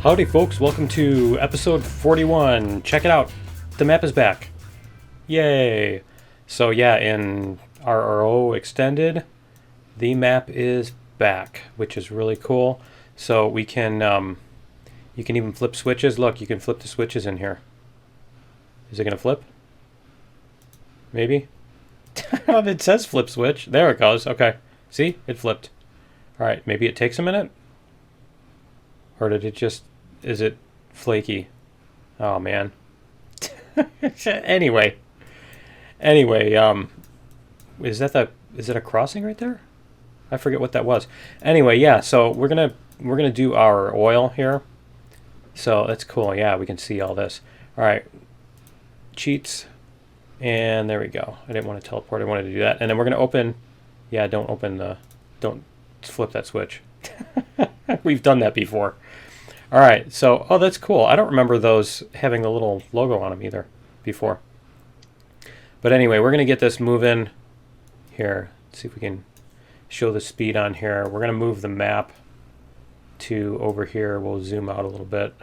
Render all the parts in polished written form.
Howdy folks, welcome to episode 41. Check it out, the map is back. Yay! So yeah, in RRO extended, the map is back, which is really cool. So we can, you can even flip switches. Look, you can flip the switches in here. Is it gonna flip? Maybe? It says flip switch. There it goes. Okay. See? It flipped. Alright, maybe it takes a minute? Or did it just... Is it flaky? Oh, man. Anyway. Is it a crossing right there? I forget what that was. Anyway, yeah, so we're gonna do our oil here. So that's cool. Yeah, we can see all this. Alright. Cheats. And there we go. I didn't want to teleport. I wanted to do that. And then we're going to open... Yeah, don't flip that switch. We've done that before. All right. So, oh, that's cool. I don't remember those having the little logo on them either before. But anyway, we're going to get this moving here. Let's see if we can show the speed on here. We're going to move the map to over here. We'll zoom out a little bit.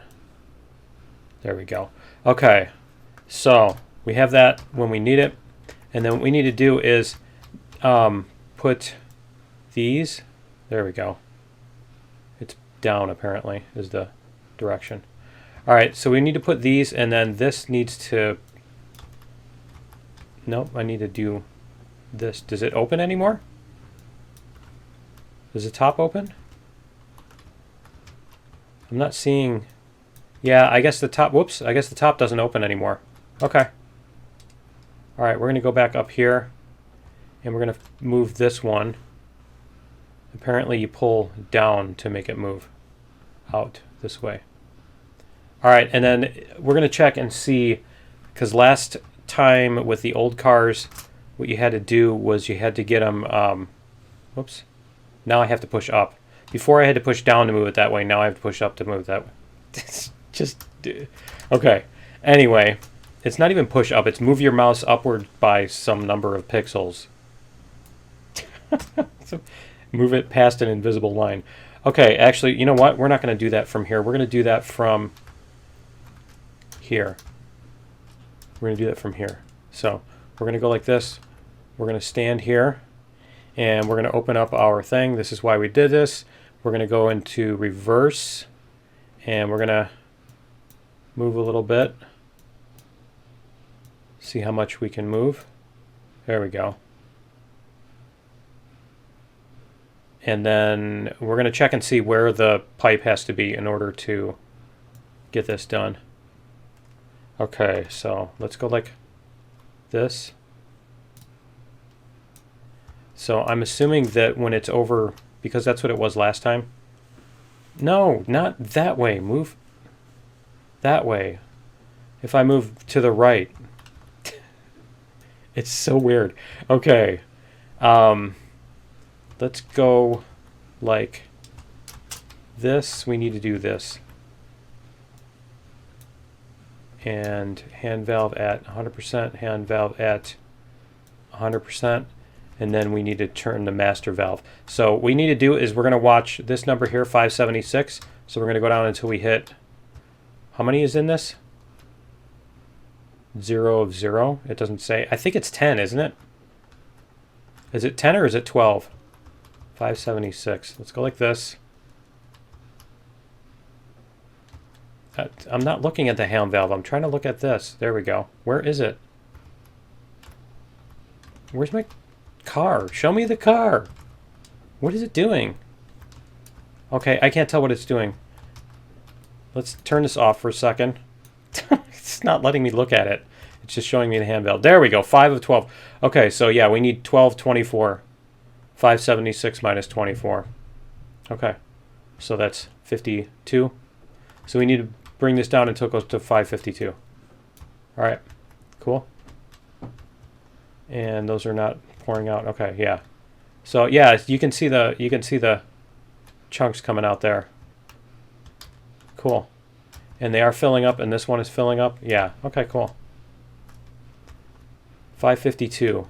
There we go. Okay. So... we have that when we need it. And then what we need to do is put these. There we go. It's down apparently is the direction. All right, so we need to put these, and then this needs to... Nope, I need to do this. Does it open anymore? Does the top open? I'm not seeing... Yeah, I guess the top... Whoops, I guess the top doesn't open anymore. Okay. Alright, we're going to go back up here, and we're going to move this one. Apparently you pull down to make it move out this way. Alright, and then we're going to check and see, because last time with the old cars, what you had to do was you had to get them, whoops, now I have to push up. Before I had to push down to move it that way, now I have to push up to move that way. Just, okay, anyway. It's not even push up, it's move your mouse upward by some number of pixels. So move it past an invisible line. Okay, actually, you know what? We're not going to do that from here. We're going to do that from here. We're going to do that from here. So we're going to go like this. We're going to stand here, and we're going to open up our thing. This is why we did this. We're going to go into reverse, and we're going to move a little bit. See how much we can move. There we go. And then we're going to check and see where the pipe has to be in order to get this done. Okay, so let's go like this. So I'm assuming that when it's over, because that's what it was last time. No, not that way. Move that way. If I move to the right... It's so weird. Okay. Let's go like this. We need to do this. And hand valve at 100%, hand valve at 100%, and then we need to turn the master valve. So what we need to do is we're going to watch this number here, 576. So we're going to go down until we hit... How many is in this? 0 of 0. It doesn't say. I think it's 10, isn't it? Is it 10 or is it 12? 576. Let's go like this. I'm not looking at the hand valve. I'm trying to look at this. There we go. Where is it? Where's my car? Show me the car. What is it doing? Okay, I can't tell what it's doing. Let's turn this off for a second. It's not letting me look at it. It's just showing me the hand valve. There we go. 5 of 12. Okay, so yeah, we need 12, 24. 576 minus 24. Okay. So that's 52. So we need to bring this down until it goes to 552. All right. Cool. And those are not pouring out. Okay, yeah. So yeah, you can see the chunks coming out there. Cool. And they are filling up, and this one is filling up. Yeah. Okay, cool. 552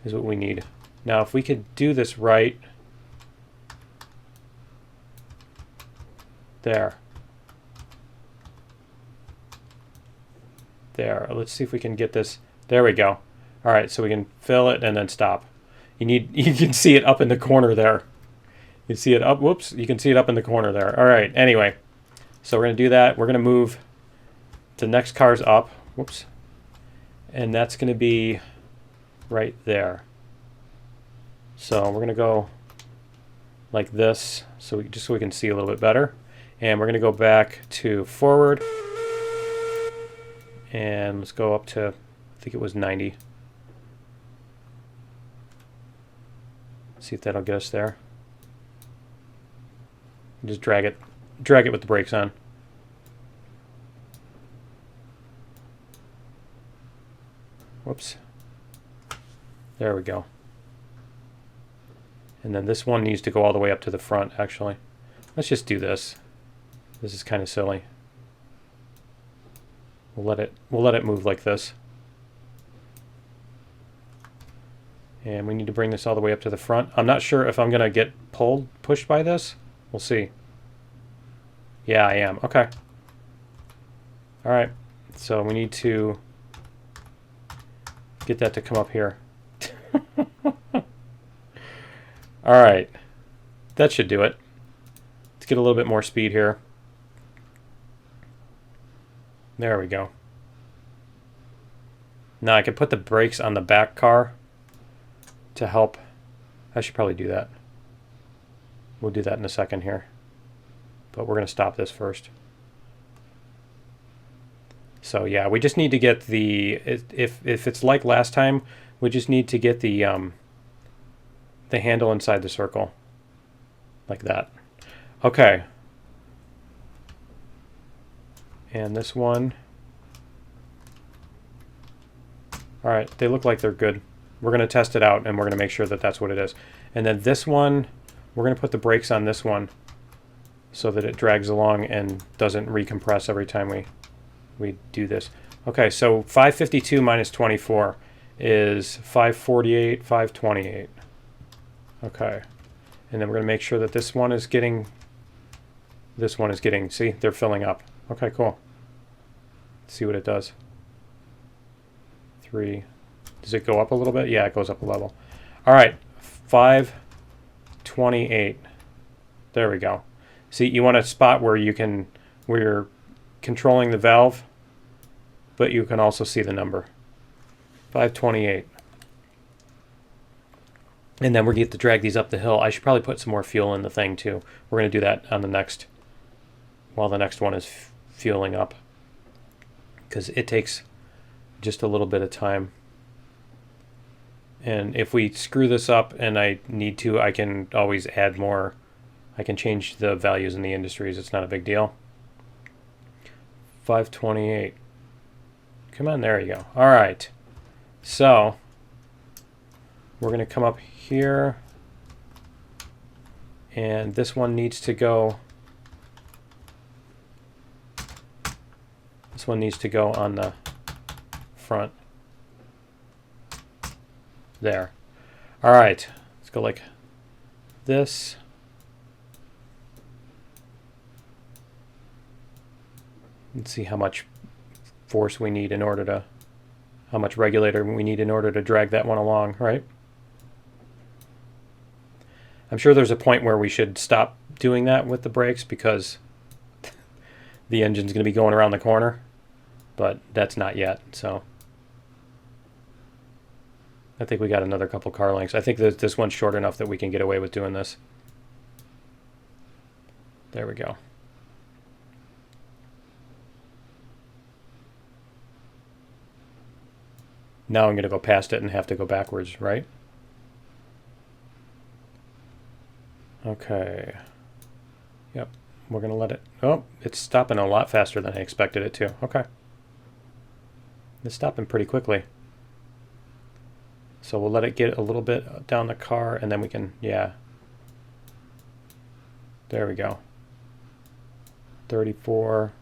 is what we need. Now, if we could do this right. There. there. Let's see if we can get this. There we go. All right, so we can fill it and then stop. You can see it up in the corner there. You see it up, whoops, you can see it up in the corner there. All right, anyway, so we're gonna do that. We're gonna move the next cars up, whoops, and that's gonna be right there. So we're gonna go like this, just so we can see a little bit better. And we're gonna go back to forward, and let's go up to, I think it was 90. See if that'll get us there. Just drag it with the brakes on. Whoops. There we go. And then this one needs to go all the way up to the front, actually. Let's just do this. This is kind of silly. We'll let it move like this. And we need to bring this all the way up to the front. I'm not sure if I'm going to get pushed by this. We'll see. Yeah, I am. Okay. All right. So we need to get that to come up here. All right. That should do it. Let's get a little bit more speed here. There we go. Now I can put the brakes on the back car to help. I should probably do that. We'll do that in a second here. But we're going to stop this first. So yeah, we just need to get the, if it's like last time, we just need to get the handle inside the circle. Like that. Okay. And this one. All right, they look like they're good. We're going to test it out and we're going to make sure that that's what it is. And then this one, we're going to put the brakes on this one so that it drags along and doesn't recompress every time we do this. Okay, so 552 minus 24 is 548, 528. Okay. And then we're going to make sure that this one is getting, see, they're filling up. Okay, cool. Let's see what it does. 3. Does it go up a little bit? Yeah, it goes up a level. All right, 528. There we go. See, you want a spot where where you're controlling the valve, but you can also see the number. 528. And then we're going to get to drag these up the hill. I should probably put some more fuel in the thing too. We're going to do that on the next, while the next one is fueling up, because it takes just a little bit of time. And if we screw this up and I need to, I can always add more. I can change the values in the industries. It's not a big deal. 528. Come on, there you go. All right. So we're going to come up here. And this one needs to go. This one needs to go on the front. There. All right. Let's go like this. Let's see how much force we need in order to, how much regulator we need in order to drag that one along, right? I'm sure there's a point where we should stop doing that with the brakes because the engine's going to be going around the corner, but that's not yet, so. I think we got another couple car lengths. I think that this one's short enough that we can get away with doing this. There we go. Now I'm going to go past it and have to go backwards, right? Okay. Yep. We're going to let it... Oh, it's stopping a lot faster than I expected it to. Okay. It's stopping pretty quickly. So we'll let it get a little bit down the car and then we can... Yeah. There we go. 34.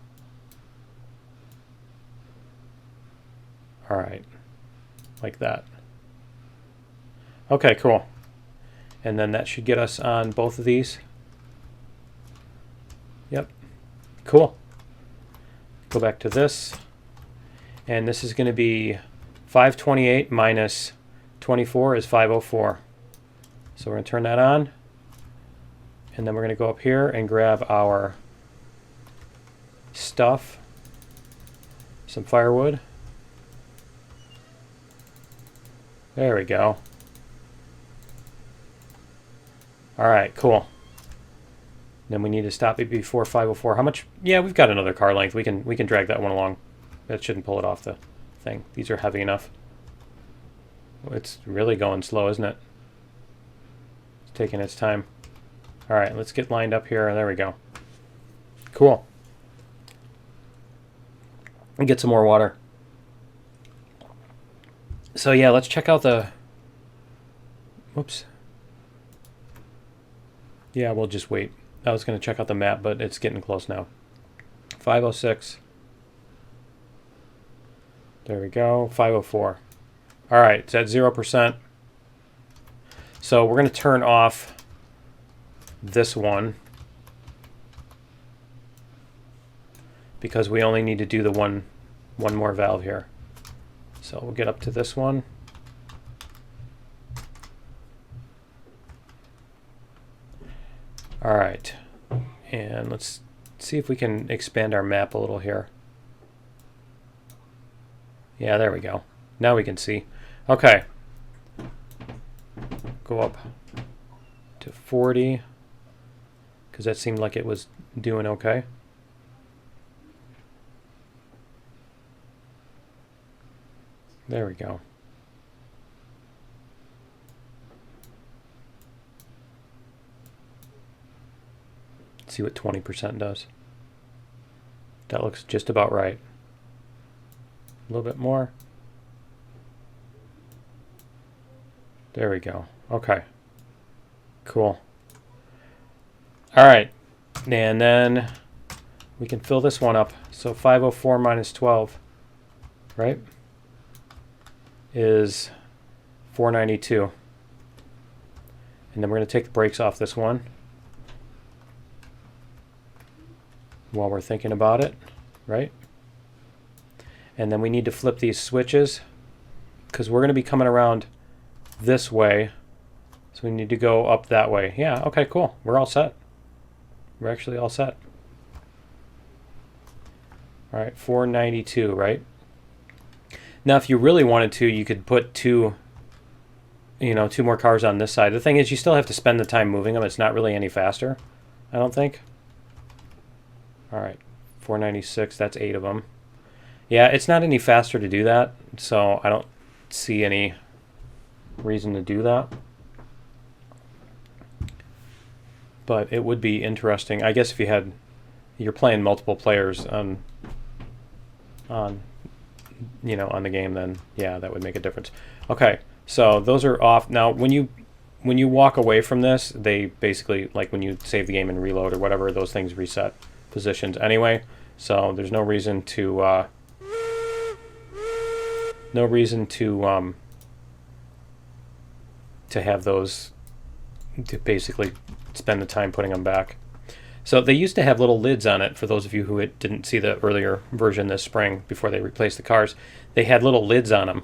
All right. Like that. Okay, cool. And then that should get us on both of these. Yep. Cool. Go back to this. And this is going to be 528 minus 24 is 504. So we're going to turn that on. And then we're going to go up here and grab our stuff. Some firewood. There we go. Alright, cool. Then we need to stop it before 504. How much? Yeah, we've got another car length. We can drag that one along. That shouldn't pull it off the thing. These are heavy enough. It's really going slow, isn't it? It's taking its time. Alright, let's get lined up here. There we go. Cool. And get some more water. So yeah, let's check out the... Whoops. Yeah, we'll just wait. I was going to check out the map, but it's getting close now. 506. There we go. 504. All right, it's at 0%. So we're going to turn off this one because we only need to do the one more valve here. So we'll get up to this one. All right, and let's see if we can expand our map a little here. Yeah, there we go. Now we can see. Okay. Go up to 40, because that seemed like it was doing okay. There we go. Let's see what 20% does. That looks just about right. A little bit more. There we go. Okay. Cool. All right. And then we can fill this one up. So 504 minus 12, right, is 492. And then we're going to take the brakes off this one while we're thinking about it, right? And then we need to flip these switches because we're going to be coming around this way. So we need to go up that way. Yeah, okay, cool. We're all set. We're actually all set. All right, 492, right? Now, if you really wanted to, you could put two more cars on this side. The thing is, you still have to spend the time moving them. It's not really any faster, I don't think. All right, 496, that's 8 of them. Yeah, it's not any faster to do that, so I don't see any reason to do that. But it would be interesting. I guess if you're playing multiple players on the game, then yeah, that would make a difference. Okay, so those are off. Now, when you walk away from this, they basically, like when you save the game and reload or whatever, those things reset positions anyway. So there's no reason to have those, to basically spend the time putting them back. So they used to have little lids on it. For those of you who didn't see the earlier version this spring before they replaced the cars, they had little lids on them.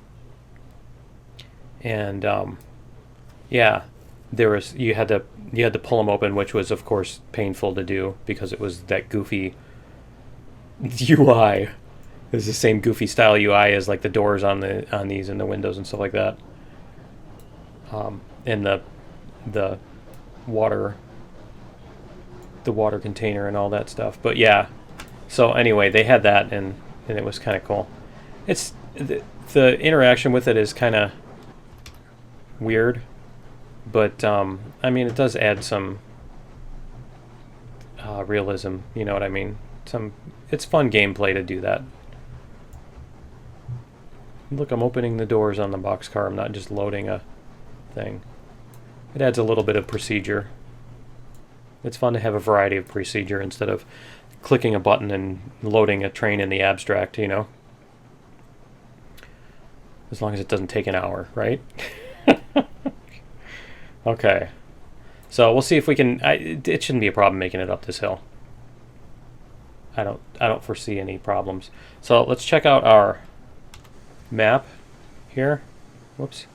And yeah, you had to pull them open, which was of course painful to do because it was that goofy UI. It was the same goofy style UI as like the doors on these and the windows and stuff like that. And the water container and all that stuff. But yeah, so anyway, they had that, and it was kind of cool. It's the interaction with it is kind of weird, but I mean, it does add some realism. You know what I mean? It's fun gameplay to do that. Look, I'm opening the doors on the boxcar. I'm not just loading a thing. It adds a little bit of procedure. It's fun to have a variety of procedure instead of clicking a button and loading a train in the abstract, you know? As long as it doesn't take an hour, right? Okay. So we'll see if we can... it shouldn't be a problem making it up this hill. I don't foresee any problems. So let's check out our map here. Whoops.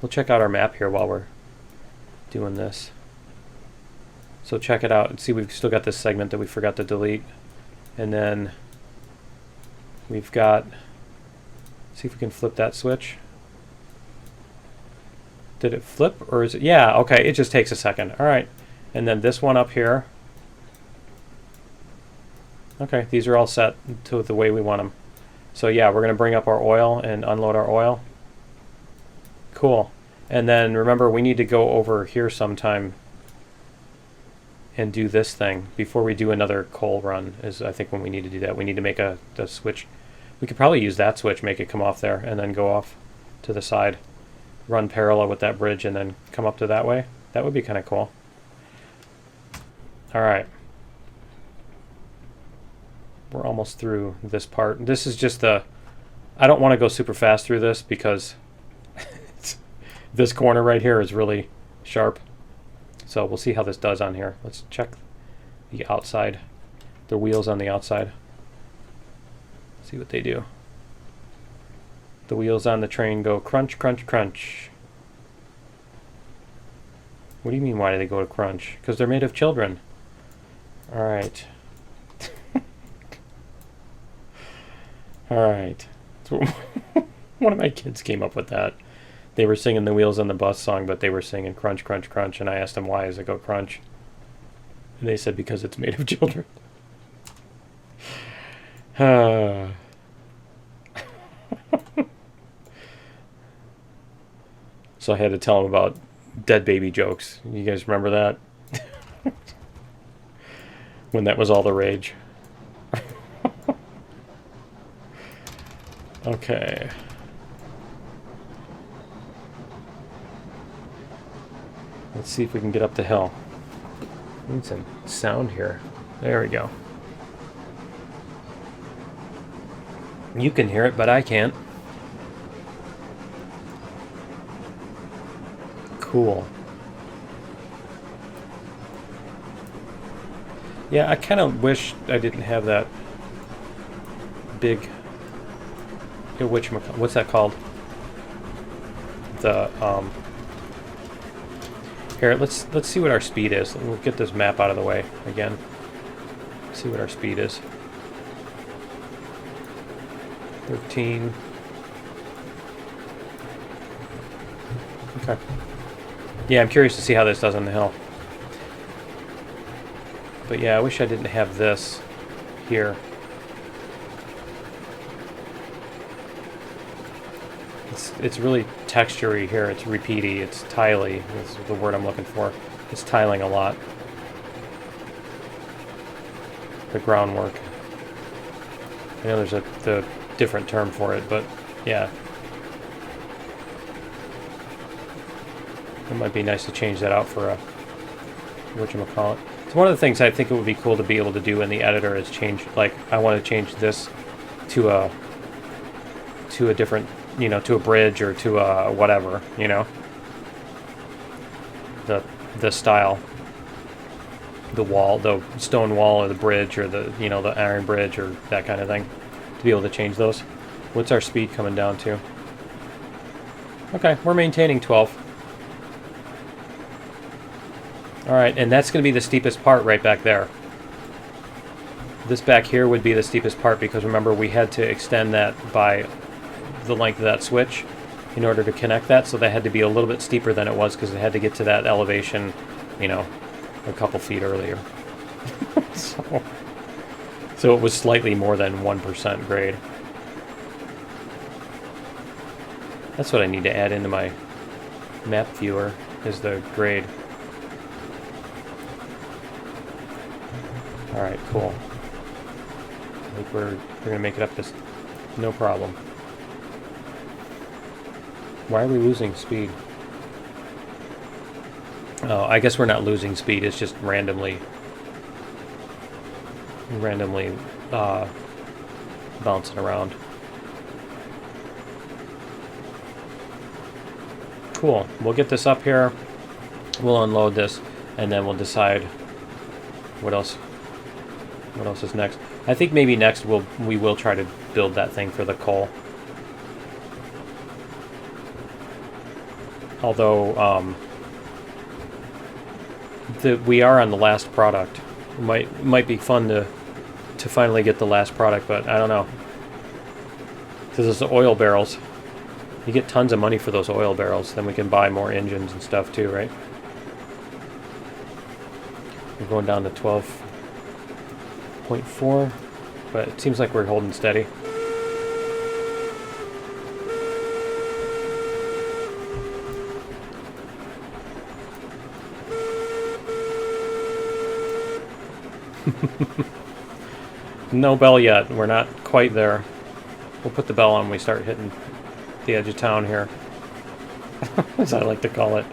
We'll check out our map here while we're doing this. So check it out and see we've still got this segment that we forgot to delete. And then we've got, see if we can flip that switch. Did it flip or is it, yeah, okay, it just takes a second. All right. And then this one up here. Okay, these are all set to the way we want them. So yeah, we're gonna bring up our oil and unload our oil. Cool. And then remember, we need to go over here sometime and do this thing before we do another coal run, is I think when we need to do that. We need to make a switch. We could probably use that switch, make it come off there, and then go off to the side. Run parallel with that bridge and then come up to that way. That would be kind of cool. All right. We're almost through this part. This is just the, I don't want to go super fast through this because this corner right here is really sharp. So we'll see how this does on here. Let's check the outside, the wheels on the outside. See what they do. The wheels on the train go crunch, crunch, crunch. What do you mean, why do they go to crunch? Because they're made of children. All right. All right. So one of my kids came up with that. They were singing the Wheels on the Bus song, but they were singing crunch, crunch, crunch, and I asked them, why does it go crunch? And they said, because it's made of children. So I had to tell them about dead baby jokes. You guys remember that? When that was all the rage. Okay. Let's see if we can get up the hill. Need some sound here. There we go. You can hear it, but I can't. Cool. Yeah, I kind of wish I didn't have that big... what's that called? The, Here, let's see what our speed is. We'll get this map out of the way again. See what our speed is. 13. Okay. Yeah, I'm curious to see how this does on the hill. But yeah, I wish I didn't have this here. It's really textury here. It's repeaty. It's tiley. That's the word I'm looking for. It's tiling a lot. The groundwork. I know there's the different term for it, but yeah. It might be nice to change that out for a whatchamacallit. So one of the things I think it would be cool to be able to do in the editor is change, like, I want to change this to a different, you know, to a bridge or to a whatever, you know, the style, the wall, the stone wall or the bridge or the, you know, the iron bridge or that kind of thing, to be able to change those. What's our speed coming down to? Okay, we're maintaining 12. All right, and that's going to be the steepest part right back there. This back here would be the steepest part because remember we had to extend that by the length of that switch in order to connect that, so that had to be a little bit steeper than it was because it had to get to that elevation, you know, a couple feet earlier. So it was slightly more than 1% grade. That's what I need to add into my map viewer, is the grade. Alright, cool. I think we're gonna make it up this, no problem. Why are we losing speed? Oh, I guess we're not losing speed, it's just randomly bouncing around. Cool, we'll get this up here, we'll unload this, and then we'll decide what else is next. I think maybe next we will try to build that thing for the coal. Although we are on the last product. It might be fun to finally get the last product, but I don't know. Because it's the oil barrels. You get tons of money for those oil barrels. Then we can buy more engines and stuff too, right? We're going down to 12.4, but it seems like we're holding steady. No bell yet. We're not quite there. We'll put the bell on when we start hitting the edge of town here. As I like to call it.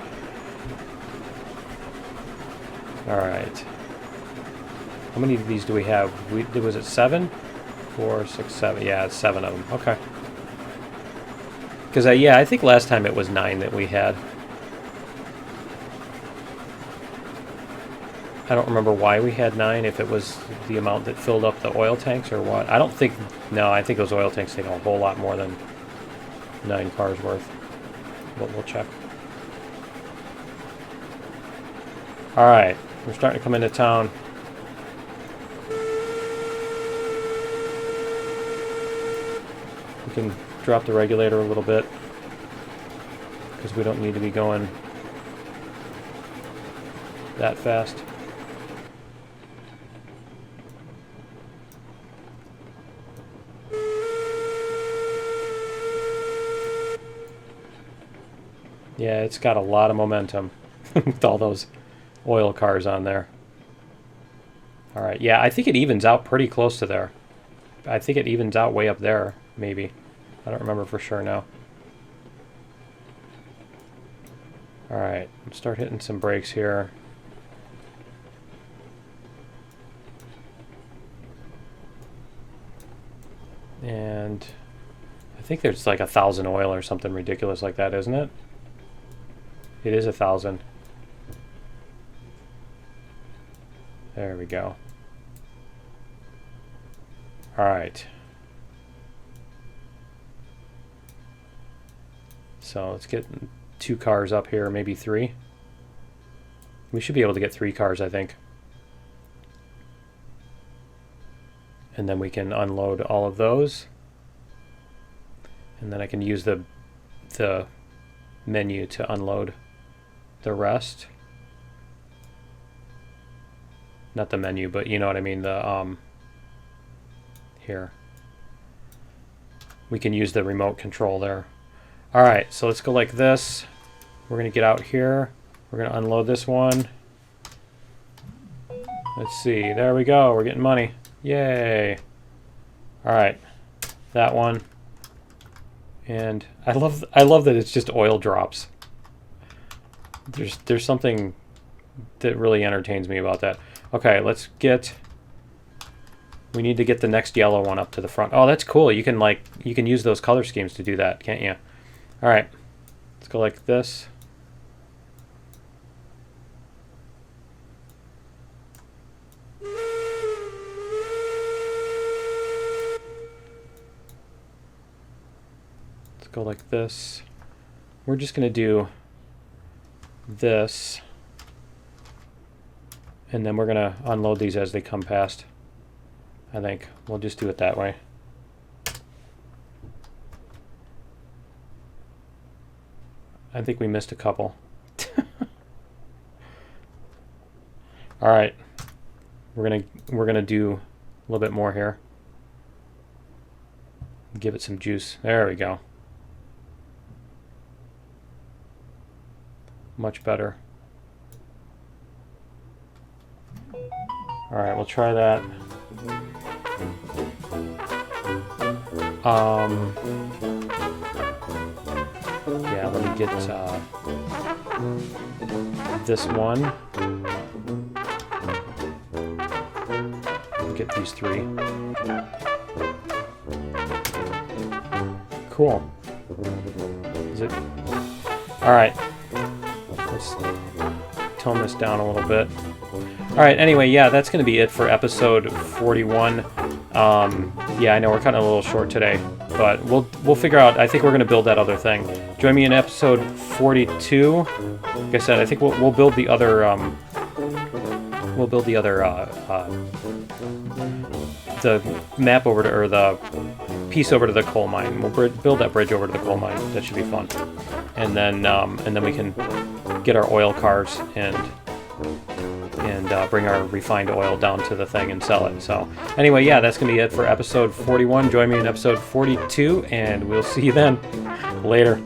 Alright. How many of these do we have? Was it 7? 4, 6, 7. Yeah, it's 7 of them. Okay. Because, yeah, I think last time it was 9 that we had. I don't remember why we had 9, if it was the amount that filled up the oil tanks or what. I don't think... No, I think those oil tanks take a whole lot more than 9 cars worth. But we'll check. Alright, we're starting to come into town. We can drop the regulator a little bit, because we don't need to be going that fast. Yeah, it's got a lot of momentum with all those oil cars on there. Alright, yeah, I think it evens out pretty close to there. I think it evens out way up there, maybe. I don't remember for sure now. Alright, let's start hitting some brakes here. And I think there's like 1,000 oil or something ridiculous like that, isn't it? It is 1,000. There we go. Alright. So let's get 2 cars up here, maybe 3. We should be able to get 3 cars, I think. And then we can unload all of those. And then I can use the menu to unload the rest. Not the menu, but you know what I mean, the here. We can use the remote control there. Alright, so let's go like this. We're gonna get out here. We're gonna unload this one. Let's see, there we go, we're getting money. Yay. Alright. That one. And I love that it's just oil drops. There's something that really entertains me about that. Okay, let's get... We need to get the next yellow one up to the front. Oh, that's cool. You can use those color schemes to do that, can't you? All right. Let's go like this. Let's go like this. We're just going to do this, and then we're gonna unload these as they come past. I think we'll just do it that way. I think we missed a couple. All right, we're gonna do a little bit more here. Give it some juice. There we go. Much better. All right, we'll try that. Yeah, let me get this one. Get these 3. Cool. Is it? All right. Let's tone this down a little bit. Alright, anyway, yeah, that's going to be it for episode 41. Yeah, I know we're cutting a little short today. But we'll figure out. I think we're gonna build that other thing. Join me in episode 42. Like I said, I think we'll build the other the map over to, or the piece over to the coal mine. We'll build that bridge over to the coal mine. That should be fun. And then we can get our oil cars and bring our refined oil down to the thing and sell it. So anyway, yeah, that's gonna be it for episode 41. Join me in episode 42, and we'll see you then. Later.